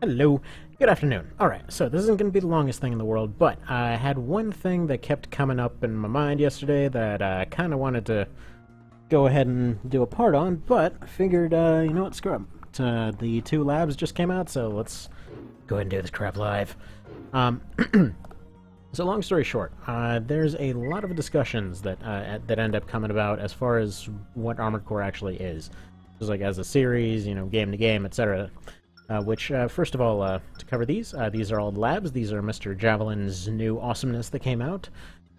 Hello, good afternoon. Alright, so this isn't going to be the longest thing in the world, but I had one thing that kept coming up in my mind yesterday that I kind of wanted to go ahead and do a part on, but I figured, you know what, screw it. The two labs just came out, so let's go ahead and do this crap live. So long story short, there's a lot of discussions that that end up coming about as far as what Armored Core actually is. Just like as a series, you know, game to game, etc. Which, first of all, to cover these are all labs. These are Mr. Javelin's new awesomeness that came out.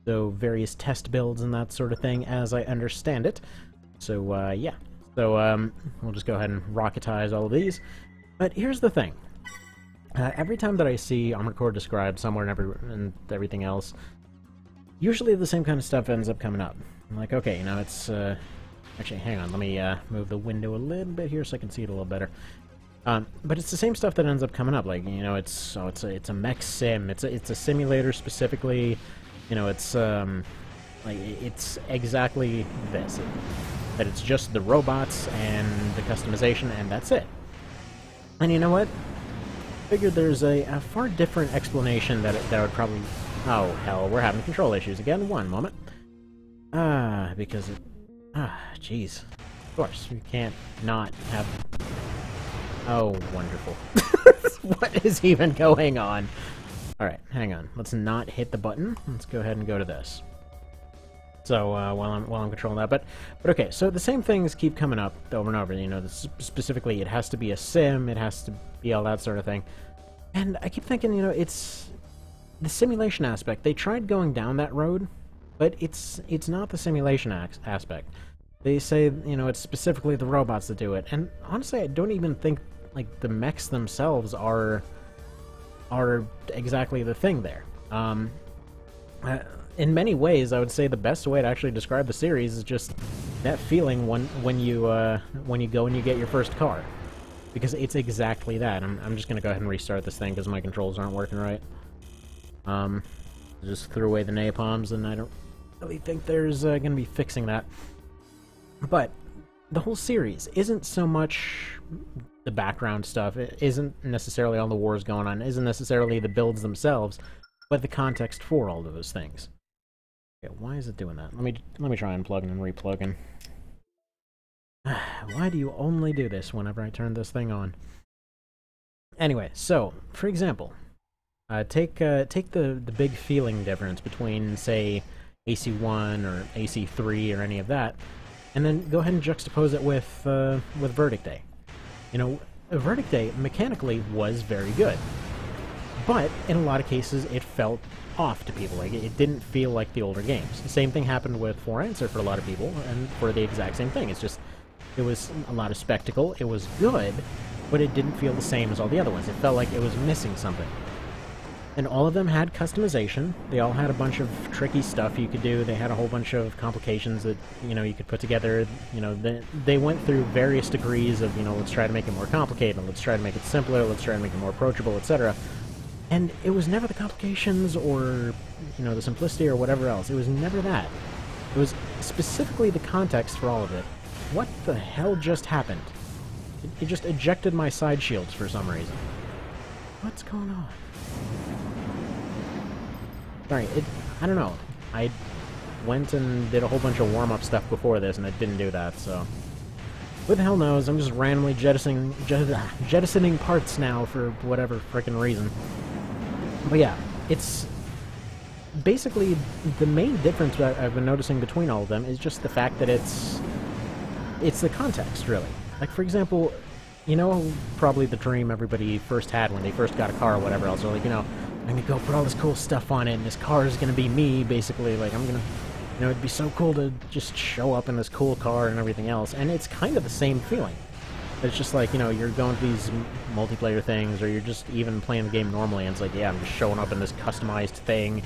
So, various test builds and that sort of thing, as I understand it. So, yeah. So, we'll just go ahead and rocketize all of these. But here's the thing. Every time that I see Armored Core described somewhere and everything else, usually the same kind of stuff ends up coming up. I'm like, okay, you know, it's, actually, hang on, let me, move the window a little bit here so I can see it a little better. But it's the same stuff that ends up coming up, like, you know, it's a mech sim, it's a simulator specifically, you know, it's, like, it's exactly this, that it's just the robots and the customization, and that's it. And you know what? I figured there's a far different explanation that would probably... Oh, hell, we're having control issues again. One moment. Because it... jeez. Of course, we can't not have... Oh, wonderful. What is even going on? Alright, hang on. Let's not hit the button. Let's go ahead and go to this. So, while I'm controlling that, but okay, so the same things keep coming up over and over, you know, specifically it has to be a sim, it has to be all that sort of thing. And I keep thinking, you know, it's the simulation aspect. They tried going down that road, but it's not the simulation aspect. They say, you know, it's specifically the robots that do it, and honestly, I don't even think, like, the mechs themselves are exactly the thing there. In many ways, I would say the best way to actually describe the series is just that feeling when you go and you get your first car, because it's exactly that. I'm just gonna go ahead and restart this thing because my controls aren't working right. Just threw away the napalms, and I don't really think there's gonna be fixing that. But the whole series isn't so much the background stuff. It isn't necessarily all the wars going on. It isn't necessarily the builds themselves, but the context for all of those things. Okay, why is it doing that? Let me try unplugging and replugging. Why do you only do this whenever I turn this thing on? Anyway, so for example, take the big feeling difference between, say, AC1 or AC3 or any of that, and then go ahead and juxtapose it with Verdict Day. You know, Verdict Day mechanically was very good, but in a lot of cases it felt off to people. Like, it didn't feel like the older games. The same thing happened with For Answer for a lot of people, and for the exact same thing. It's just, it was a lot of spectacle, it was good, but it didn't feel the same as all the other ones. It felt like it was missing something. And all of them had customization. They all had a bunch of tricky stuff you could do. They had a whole bunch of complications that, you know, you could put together. You know, they went through various degrees of, you know, let's try to make it more complicated, let's try to make it simpler, let's try to make it more approachable, etc. And it was never the complications or, you know, the simplicity or whatever else. It was never that. It was specifically the context for all of it. What the hell just happened? It just ejected my side shields for some reason. What's going on? Sorry, I don't know. I went and did a whole bunch of warm-up stuff before this, and it didn't do that, so... Who the hell knows? I'm just randomly jettisoning parts now for whatever frickin' reason. But yeah, it's... Basically, the main difference that I've been noticing between all of them is just the fact that it's the context, really. Like, for example, you know, probably the dream everybody first had when they first got a car or whatever else. They're like, you know, I'm gonna go put all this cool stuff on it, and this car is gonna be me, basically. Like, I'm gonna... You know, it'd be so cool to just show up in this cool car and everything else, and it's kind of the same feeling. It's just like, you know, you're going to these multiplayer things, or you're just even playing the game normally, and it's like, yeah, I'm just showing up in this customized thing.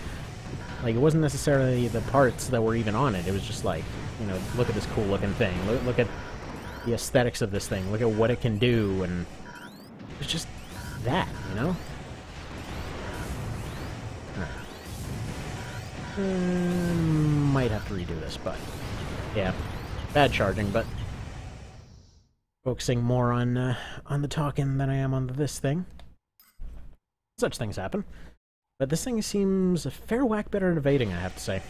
Like, it wasn't necessarily the parts that were even on it, it was just like, you know, look at this cool looking thing, look at the aesthetics of this thing, look at what it can do, and it's just that, you know? Might have to redo this, but yeah, bad charging, but focusing more on the talking than I am on this thing. Such things happen. But this thing seems a fair whack better at evading, I have to say.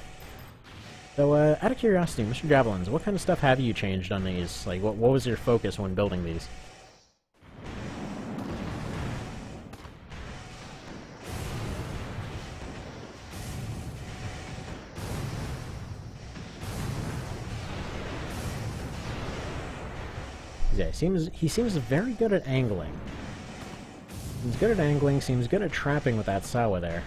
So, out of curiosity, Mr. Javelins, what kind of stuff have you changed on these? Like, what was your focus when building these? Yeah, he seems very good at angling. Seems good at angling, seems good at trapping with that Sawa there.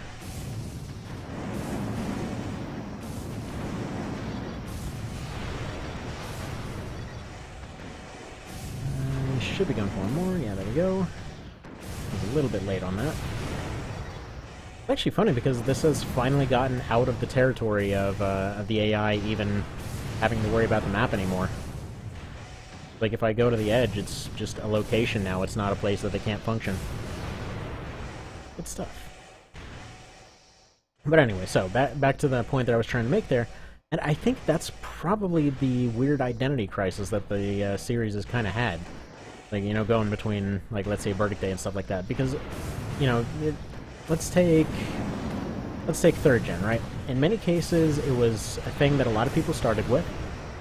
Should be going for one more. Yeah, there we go. I was a little bit late on that. It's actually funny because this has finally gotten out of the territory of the AI even having to worry about the map anymore. Like, if I go to the edge, it's just a location now. It's not a place that they can't function. Good stuff. But anyway, so back to the point that I was trying to make there, and I think that's probably the weird identity crisis that the series has kind of had. Like, you know, going between, like, let's say Verdict Day and stuff like that, because, you know, let's take 3rd gen, right? In many cases, it was a thing that a lot of people started with.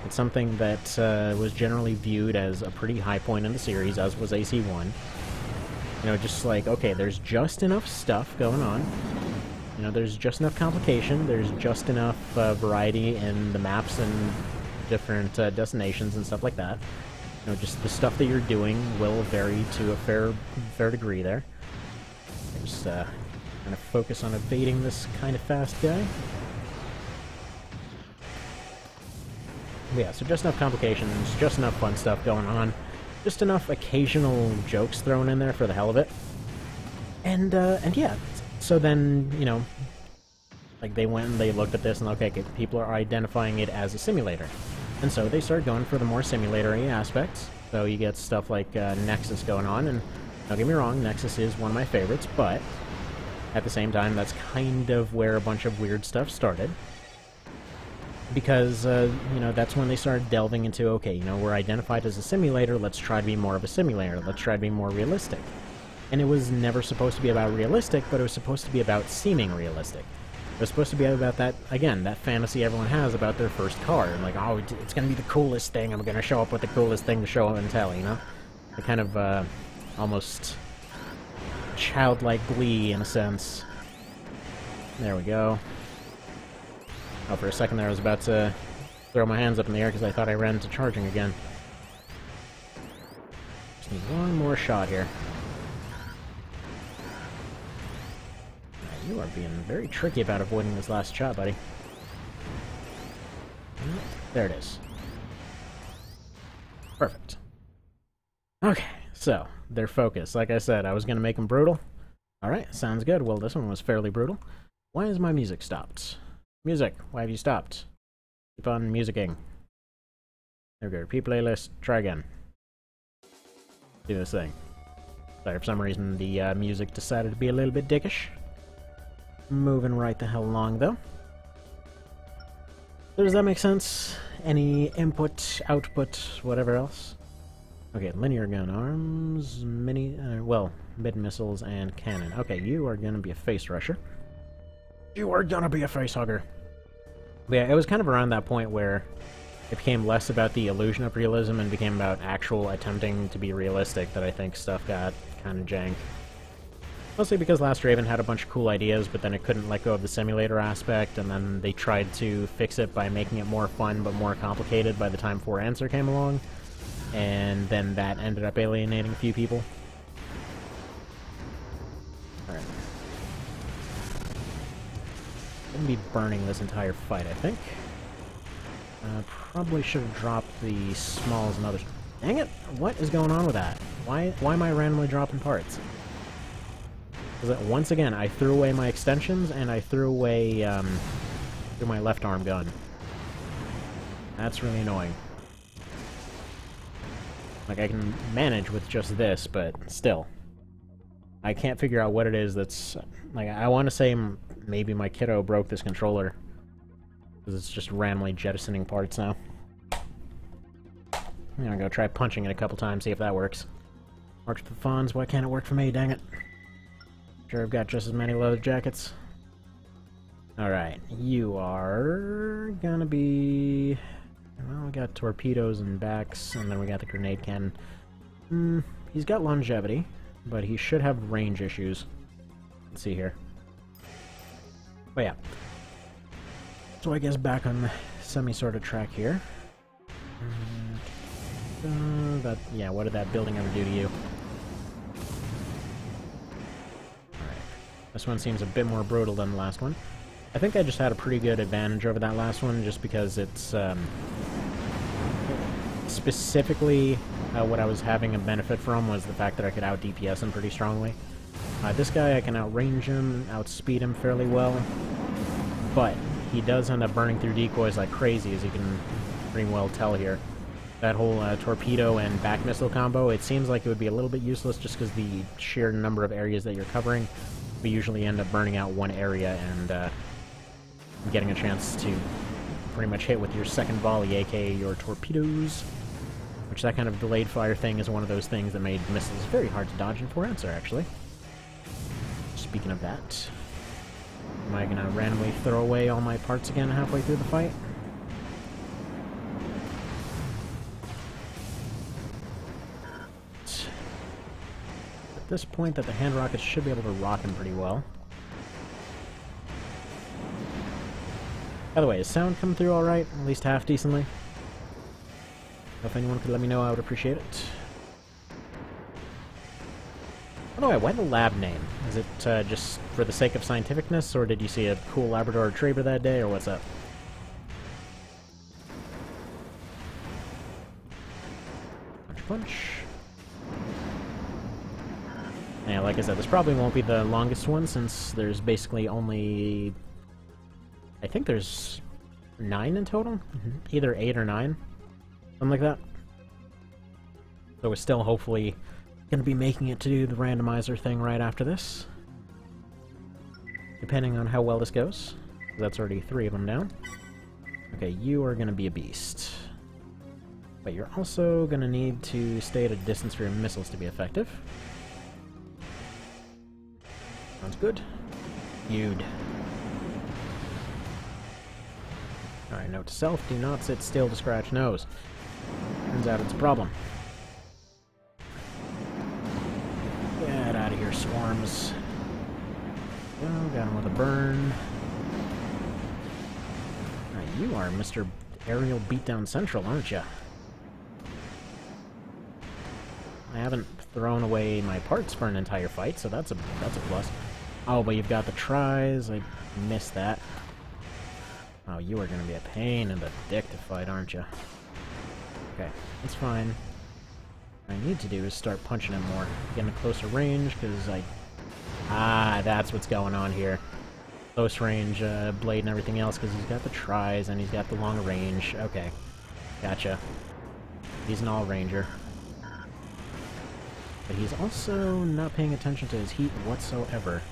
It's something that was generally viewed as a pretty high point in the series, as was AC1. You know, just like, okay, there's just enough stuff going on. You know, there's just enough complication, there's just enough variety in the maps and different destinations and stuff like that. You know, just the stuff that you're doing will vary to a fair degree there. Just kind of focus on evading this kind of fast guy. But yeah, so just enough complications, just enough fun stuff going on, just enough occasional jokes thrown in there for the hell of it. And yeah, so then, you know, like they went and they looked at this and okay, people are identifying it as a simulator. And so they started going for the more simulatory aspects. So you get stuff like Nexus going on, and don't get me wrong, Nexus is one of my favorites, but at the same time, that's kind of where a bunch of weird stuff started. Because, you know, that's when they started delving into, okay, you know, we're identified as a simulator, let's try to be more of a simulator, let's try to be more realistic. And it was never supposed to be about realistic, but it was supposed to be about seeming realistic. It was supposed to be about that, again, that fantasy everyone has about their first car. And like, oh, it's gonna be the coolest thing, I'm gonna show up with the coolest thing to show and tell, you know? The kind of, almost childlike glee, in a sense. There we go. Oh, for a second there I was about to throw my hands up in the air because I thought I ran into charging again. Just need one more shot here. You are being very tricky about avoiding this last shot, buddy. There it is. Perfect. Okay, so, their focus. Like I said, I was going to make them brutal. Alright, sounds good. Well, this one was fairly brutal. Why has my music stopped? Music, why have you stopped? Keep on musicking. There we go. Repeat playlist. Try again. Do this thing. Sorry, for some reason the music decided to be a little bit dickish. Moving right the hell along, though. So does that make sense? Any input, output, whatever else? Okay, linear gun arms, well, mid-missiles and cannon. Okay, you are gonna be a face rusher. You are gonna be a face hugger. But yeah, it was kind of around that point where it became less about the illusion of realism and became about actual attempting to be realistic that I think stuff got kind of jank. Mostly because Last Raven had a bunch of cool ideas, but then it couldn't let go of the simulator aspect, and then they tried to fix it by making it more fun but more complicated by the time For Answer came along, and then that ended up alienating a few people. Alright. I'm gonna be burning this entire fight, I think. Probably should have dropped the smalls and others. Dang it! What is going on with that? Why am I randomly dropping parts? Once again, I threw away my extensions, and I threw away my left arm gun. That's really annoying. Like, I can manage with just this, but still. I can't figure out what it is that's... Like, I want to say maybe my kiddo broke this controller. Because it's just randomly jettisoning parts now. I'm gonna go try punching it a couple times, see if that works. Works for the Fonz, why can't it work for me, dang it? Sure, I've got just as many leather jackets. Alright, you are gonna be... Well, we got torpedoes and backs, and then we got the grenade cannon. He's got longevity, but he should have range issues. Let's see here. But yeah. So I guess back on the semi-sort of track here. Yeah, what did that building ever do to you? Alright. This one seems a bit more brutal than the last one. I think I just had a pretty good advantage over that last one, just because it's, specifically, what I was having a benefit from was the fact that I could out-DPS him pretty strongly. This guy, I can outrange him, outspeed him fairly well, but he does end up burning through decoys like crazy, as you can pretty well tell here. That whole torpedo and back missile combo, it seems like it would be a little bit useless just because the sheer number of areas that you're covering. We usually end up burning out one area and getting a chance to pretty much hit with your second volley, aka your torpedoes. Which that kind of delayed fire thing is one of those things that made missiles very hard to dodge in For Answer, actually. Speaking of that, am I gonna randomly throw away all my parts again halfway through the fight? At this point that the hand rockets should be able to rock him pretty well. By the way, is sound coming through alright? At least half decently? If anyone could let me know, I would appreciate it. By the way, why the lab name? Is it just for the sake of scientificness, or did you see a cool Labrador Retriever that day, or what's up? Punch, punch. Yeah, like I said, this probably won't be the longest one, since there's basically only... I think there's 9 in total? Either 8 or 9. Something like that. So we're still hopefully going to be making it to do the randomizer thing right after this. Depending on how well this goes. That's already 3 of them down. Okay, you are going to be a beast. But you're also going to need to stay at a distance for your missiles to be effective. Sounds good. You'd. Alright, note to self, do not sit still to scratch nose. Turns out it's a problem. Get out of here, swarms. Oh, got him with a burn. Right, you are Mr. Aerial Beatdown Central, aren't you? I haven't thrown away my parts for an entire fight, so that's a plus. Oh, but you've got the tries. I missed that. Oh, you are going to be a pain in the dick to fight, aren't you? Okay, that's fine. What I need to do is start punching him more. Get in a closer range, because I... Ah, that's what's going on here. Close range blade and everything else, because he's got the tries and he's got the long range. Okay, gotcha. He's an all-ranger. But he's also not paying attention to his heat whatsoever.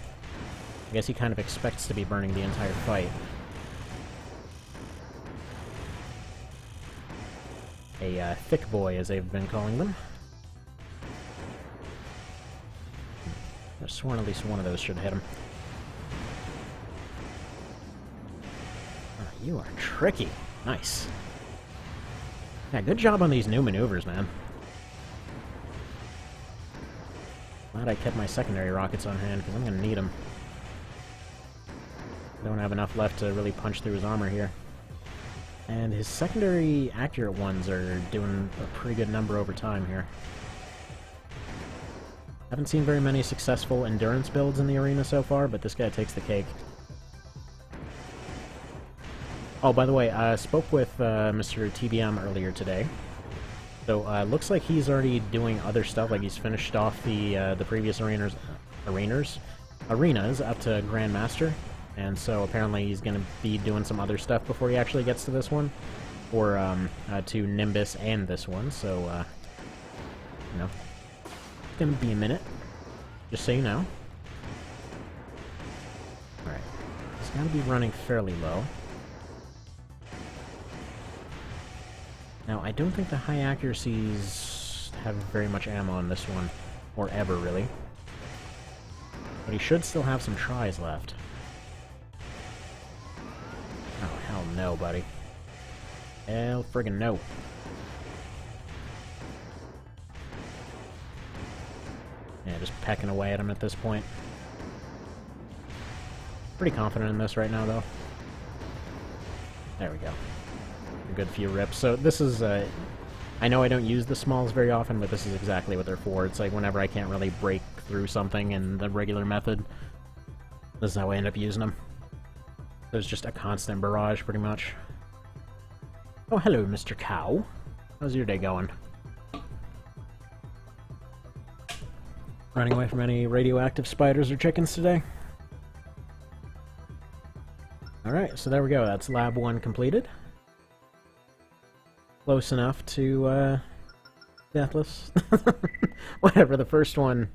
I guess he kind of expects to be burning the entire fight. A thick boy, as they've been calling them. I've sworn at least one of those should hit him. Oh, you are tricky. Nice. Yeah, good job on these new maneuvers, man. Glad I kept my secondary rockets on hand, because I'm going to need them. Don't have enough left to really punch through his armor here. And his secondary accurate ones are doing a pretty good number over time here. Haven't seen very many successful endurance builds in the arena so far, but this guy takes the cake. Oh, by the way, I spoke with Mr. TBM earlier today. So, looks like he's already doing other stuff, like he's finished off the previous arenas up to Grandmaster. And so apparently he's going to be doing some other stuff before he actually gets to this one. Or to Nimbus and this one, so, you know, it's going to be a minute, just so you know. Alright, he's got to be running fairly low. Now, I don't think the high accuracies have very much ammo on this one, or ever, really. But he should still have some tries left. Oh, hell no, buddy. Hell friggin' no. Yeah, just pecking away at him at this point. Pretty confident in this right now, though. There we go. A good few rips. So this is, I know I don't use the smalls very often, but this is exactly what they're for. It's like whenever I can't really break through something in the regular method, this is how I end up using them. There's just a constant barrage, pretty much. Oh, hello, Mr. Cow. How's your day going? Running away from any radioactive spiders or chickens today? Alright, so there we go. That's Lab 1 completed. Close enough to, Deathless. Whatever, the first one...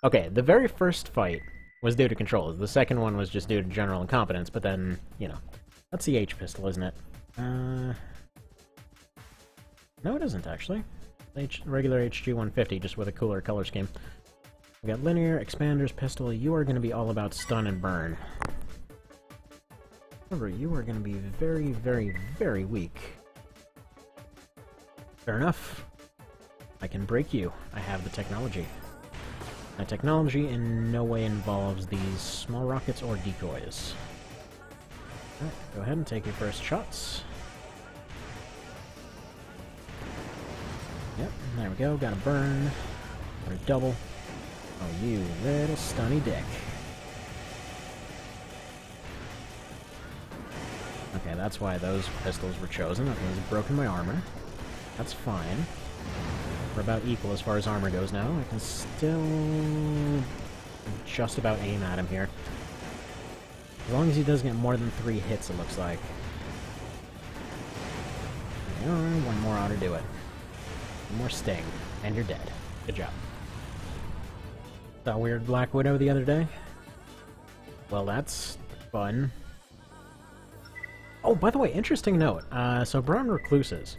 Okay, the very first fight was due to controls. The second one was just due to general incompetence, but then, you know. That's the H-pistol, isn't it? No, it isn't, actually. Regular HG-150, just with a cooler color scheme. We got linear, expanders, pistol. You are going to be all about stun and burn. Remember, you are going to be very, very, very weak. Fair enough. I can break you. I have the technology. My technology in no way involves these small rockets or decoys. Alright, go ahead and take your first shots. Yep, there we go. Got a burn. Got a double. Oh, you little stunny dick. Okay, that's why those pistols were chosen. Okay, he's broken my armor. That's fine. We're about equal as far as armor goes now. I can still just about aim at him here. As long as he doesn't get more than 3 hits, it looks like. Alright, one more ought to do it. One more sting, and you're dead. Good job. That weird Black Widow the other day? Well, that's fun. Oh, by the way, interesting note. So brown recluses.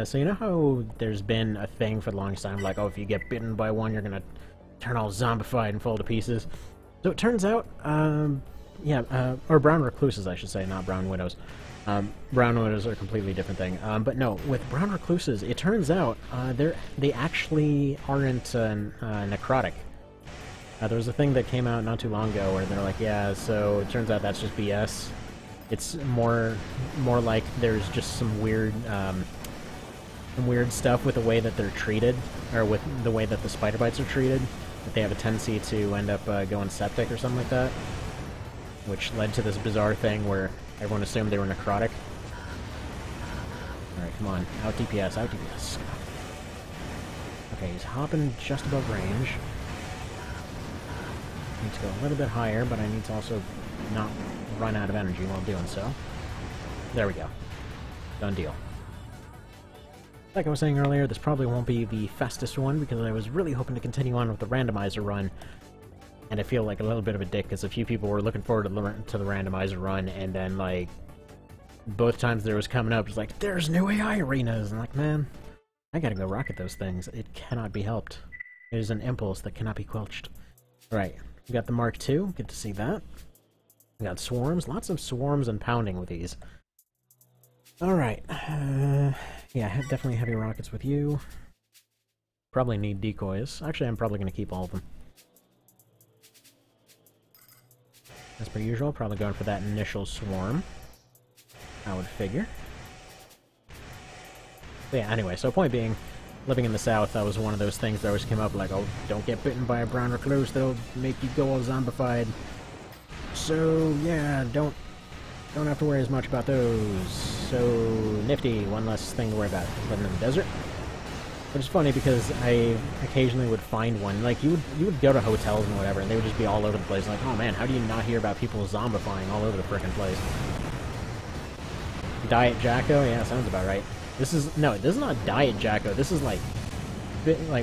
So you know how there's been a thing for the longest time, like, oh, if you get bitten by one, you're gonna turn all zombified and fall to pieces. So it turns out, or brown recluses, I should say, not brown widows. Brown widows are a completely different thing. But no, with brown recluses, it turns out they actually aren't necrotic. There was a thing that came out not too long ago where they're like, yeah, so it turns out that's just BS. It's more like there's just some weird stuff with the way that they're treated, or with the way that the spider bites are treated, that they have a tendency to end up going septic or something like that, which led to this bizarre thing where everyone assumed they were necrotic. Alright, come on. Out DPS, out DPS. Okay, he's hopping just above range. Need to go a little bit higher, but I need to also not run out of energy while doing so. There we go. Done deal. Like I was saying earlier, this probably won't be the fastest one, because I was really hoping to continue on with the randomizer run, and I feel like a little bit of a dick, because a few people were looking forward to the randomizer run, and then, like, both times there was coming up, it's like, there's new AI arenas, and like, man, I gotta go rocket those things. It cannot be helped. It is an impulse that cannot be quelched. Alright, we got the Mark II, good to see that. We got swarms, lots of swarms and pounding with these. Alright, yeah, definitely heavy rockets with you. Probably need decoys. Actually, I'm probably going to keep all of them. As per usual, probably going for that initial swarm. I would figure. But yeah, anyway, so point being, living in the South, that was one of those things that always came up, like, oh, don't get bitten by a brown recluse, they'll make you go all zombified. So, yeah, don't have to worry as much about those. So, nifty, one less thing to worry about. Living in the desert. Which is funny because I occasionally would find one. Like, you would go to hotels and whatever, and they would just be all over the place. Like, oh man, how do you not hear about people zombifying all over the frickin' place? Diet Jacko? Yeah, sounds about right. This is... No, this is not Diet Jacko. This is like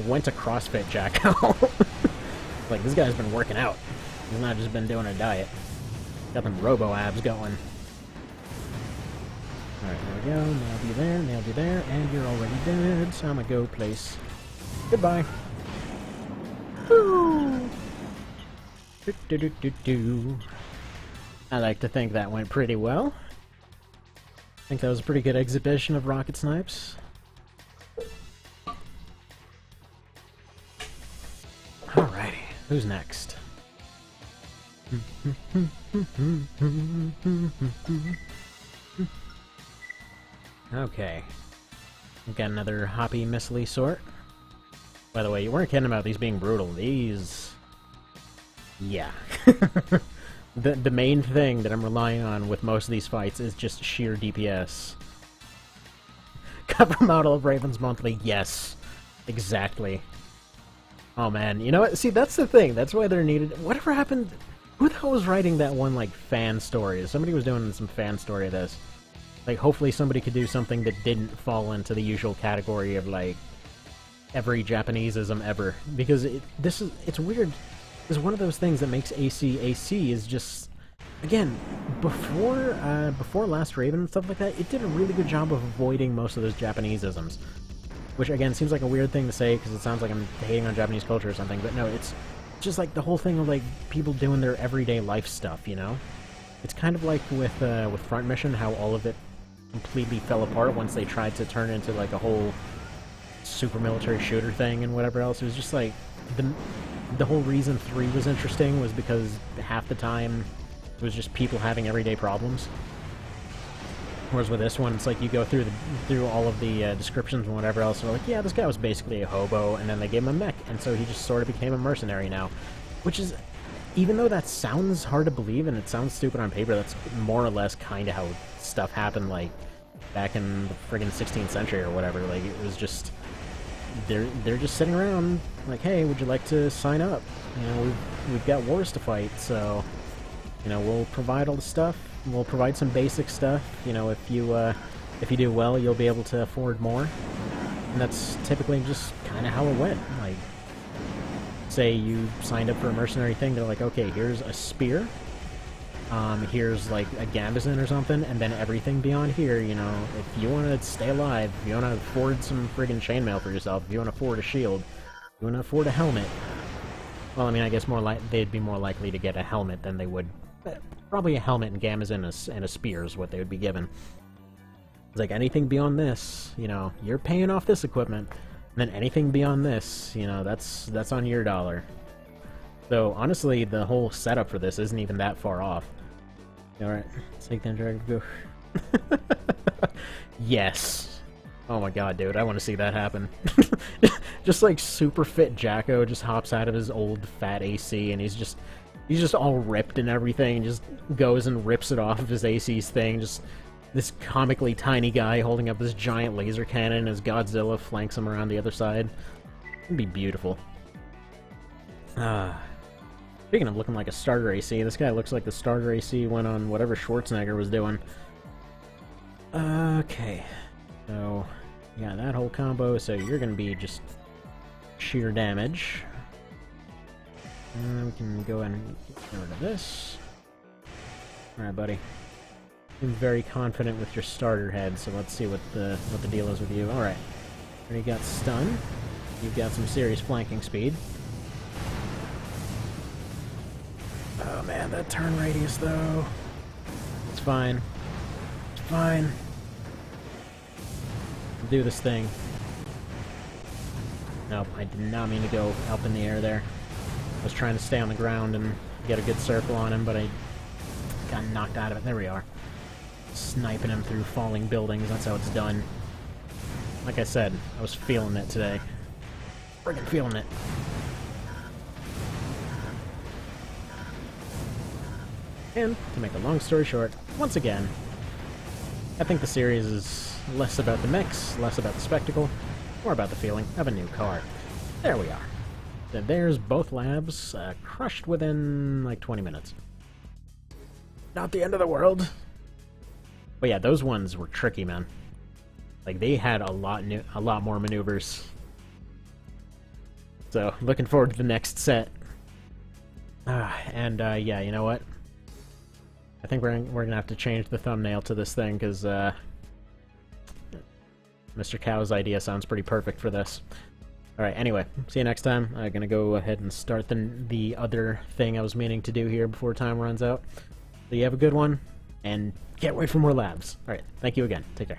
went to CrossFit Jacko. Like, this guy's been working out. He's not just been doing a diet. Got them robo-abs going. Alright, there we go. Nailed you there, and you're already dead, so I'm gonna go place. Goodbye. Woo! I like to think that went pretty well. I think that was a pretty good exhibition of rocket snipes. Alrighty, who's next? Okay. We've got another hoppy missile sort. By the way, you weren't kidding about these being brutal. These... yeah. The main thing that I'm relying on with most of these fights is just sheer DPS. Cover model of Raven's Monthly, yes. Exactly. Oh man, you know what? See, that's the thing. That's why they're needed. Whatever happened... Who the hell was writing that one, like, fan story? Somebody was doing some fan story of this. Like, hopefully somebody could do something that didn't fall into the usual category of, like, every Japaneseism ever. Because it's weird. It's one of those things that makes AC is just... Again, before Last Raven and stuff like that, it did a really good job of avoiding most of those Japaneseisms. Which, again, seems like a weird thing to say, because it sounds like I'm hating on Japanese culture or something, but no, it's just like the whole thing of, like, people doing their everyday life stuff, you know? It's kind of like with Front Mission, how all of it completely fell apart once they tried to turn it into, like, a whole super military shooter thing and whatever else. It was just like, the whole reason 3 was interesting was because half the time it was just people having everyday problems. Whereas with this one, it's like you go through all of the descriptions and whatever else, and they're like, yeah, this guy was basically a hobo, and then they gave him a mech, and so he just sort of became a mercenary now. Which is, even though that sounds hard to believe, and it sounds stupid on paper, that's more or less kind of how stuff happened, like, back in the friggin' 16th century or whatever. Like, it was just... They're just sitting around, like, hey, would you like to sign up? You know, we've got wars to fight, so... You know, we'll provide all the stuff. We'll provide some basic stuff. You know, if you do well, you'll be able to afford more. And that's typically just kind of how it went. Like, say you signed up for a mercenary thing, they're like, okay, here's a spear. Here's like a gambeson or something, and then everything beyond here, you know, if you want to stay alive, if you want to afford some friggin' chainmail for yourself, if you want to afford a shield, if you want to afford a helmet. Well, I mean, I guess they'd be more likely to get a helmet than they would... Probably a helmet and gambeson and a spear is what they would be given. It's like, anything beyond this, you know, you're paying off this equipment, and then anything beyond this, you know, that's on your dollar. So, honestly, the whole setup for this isn't even that far off. Alright, take that Dragon go. Yes! Oh my god, dude, I want to see that happen. Just like super fit Jacko just hops out of his old fat AC, and he's just all ripped and everything, and just goes and rips it off of his AC's thing. Just this comically tiny guy holding up this giant laser cannon as Godzilla flanks him around the other side. It'd be beautiful. Speaking of looking like a starter AC, this guy looks like the starter AC went on whatever Schwarzenegger was doing. Okay. So, yeah, that whole combo, so you're gonna be just sheer damage. And we can go ahead and get rid of this. Alright, buddy. You're very confident with your starter head, so let's see what the deal is with you. Alright. Already got stun. You've got some serious flanking speed. Oh man, that turn radius though. It's fine. It's fine. Do this thing. Nope, I did not mean to go up in the air there. I was trying to stay on the ground and get a good circle on him, but I got knocked out of it. There we are. Sniping him through falling buildings, that's how it's done. Like I said, I was feeling it today. Friggin' feeling it. And, to make a long story short, once again, I think the series is less about the mechs, less about the spectacle, more about the feeling of a new car. There we are. So there's both labs, crushed within, like, 20 minutes. Not the end of the world. But yeah, those ones were tricky, man. Like, they had a lot more maneuvers. So, looking forward to the next set. Yeah, you know what? I think we're gonna have to change the thumbnail to this thing, because, Mr. Cow's idea sounds pretty perfect for this. Alright, anyway, see you next time. I'm gonna go ahead and start the other thing I was meaning to do here before time runs out. So you have a good one, and get away from more labs. Alright, thank you again. Take care.